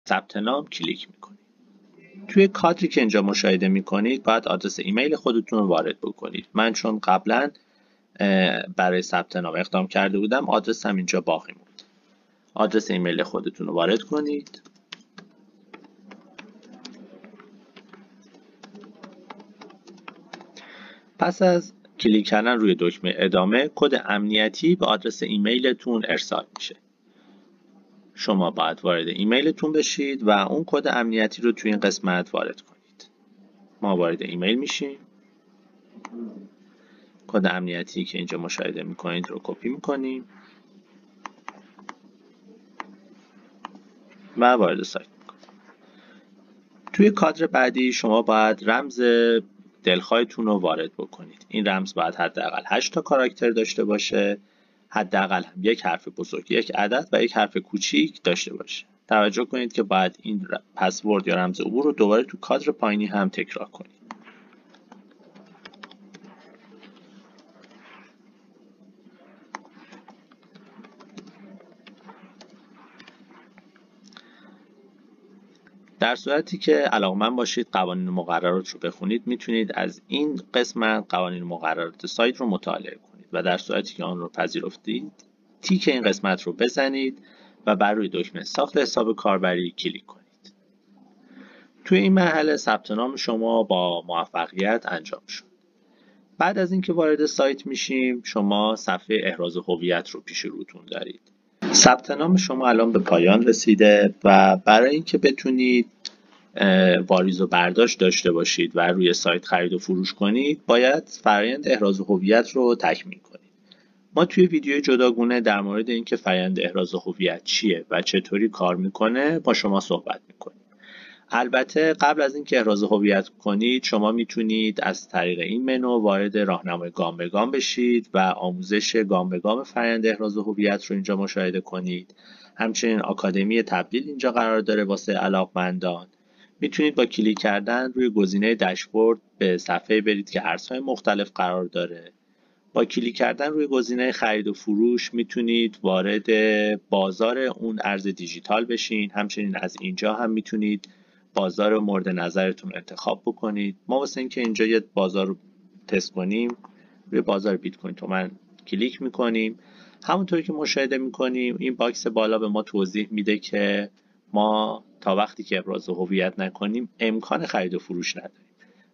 ثبت نام کلیک میکنید. توی کادری که اینجا مشاهده میکنید باید آدرس ایمیل خودتون رو وارد بکنید. من چون قبلا برای ثبت نام اقدام کرده بودم آدرسم اینجا باقی موند. آدرس ایمیل خودتون رو وارد کنید. پس از کلیک کردن روی دکمه ادامه کد امنیتی به آدرس ایمیلتون ارسال میشه. شما باید وارد ایمیلتون بشید و اون کد امنیتی رو توی این قسمت وارد کنید. ما وارد ایمیل میشیم. کد امنیتی که اینجا مشاهده میکنید رو کپی میکنیم و وارد سایت میکنیم. توی کادر بعدی شما باید رمز دلخواهتون رو وارد بکنید. این رمز باید حداقل 8 تا کاراکتر داشته باشه. حداقل یک حرف بزرگ، یک عدد و یک حرف کوچیک داشته باشه. توجه کنید که باید این پسورد یا رمز عبور رو دوباره تو کادر پایینی هم تکرار کنید. در صورتی که علاقه‌مند باشید قوانین و مقررات رو بخونید، میتونید از این قسمت قوانین و مقررات سایت رو مطالعه کنید و در صورتی که آن رو پذیرفتید تیک این قسمت رو بزنید و بر روی دکمه ساخت حساب کاربری کلیک کنید. توی این مرحله ثبت نام شما با موفقیت انجام شد. بعد از اینکه وارد سایت میشیم شما صفحه احراز هویت رو پیش روتون دارید. ثبت نام شما الان به پایان رسیده و برای اینکه بتونید واریز و برداشت داشته باشید و روی سایت خرید و فروش کنید باید فرآیند احراز هویت رو تکمیل کنید. ما توی ویدیو جداگونه در مورد اینکه فرآیند احراز هویت چیه و چطوری کار میکنه با شما صحبت میکنیم. البته قبل از اینکه احراز هویت کنید شما میتونید از طریق این منو وارد راهنمای گام به گام بشید و آموزش گام به گام فرآیند احراز هویت رو اینجا مشاهده کنید. همچنین آکادمی تبدیل اینجا قرار داره واسه علاقمندان. میتونید با کلیک کردن روی گزینه داشبورد به صفحه برید که ارزهای مختلف قرار داره. با کلیک کردن روی گزینه خرید و فروش میتونید وارد بازار اون ارز دیجیتال بشین. همچنین از اینجا هم میتونید بازار مورد نظرتون انتخاب بکنید. ما واسه اینکه اینجا یه بازار رو تست کنیم روی بازار بیت کوین تومن کلیک میکنیم. همونطوری که مشاهده میکنیم این باکس بالا به ما توضیح میده که ما تا وقتی که ابراز هویت نکنیم امکان خرید و فروش نداریم،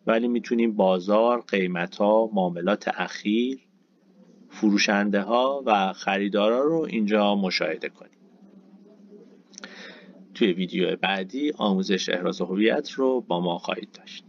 ولی میتونیم بازار، قیمت ها، معاملات اخیر، فروشنده ها و خریدارا رو اینجا مشاهده کنیم. توی ویدیو بعدی آموزش احراز هویت رو با ما خواهید داشت.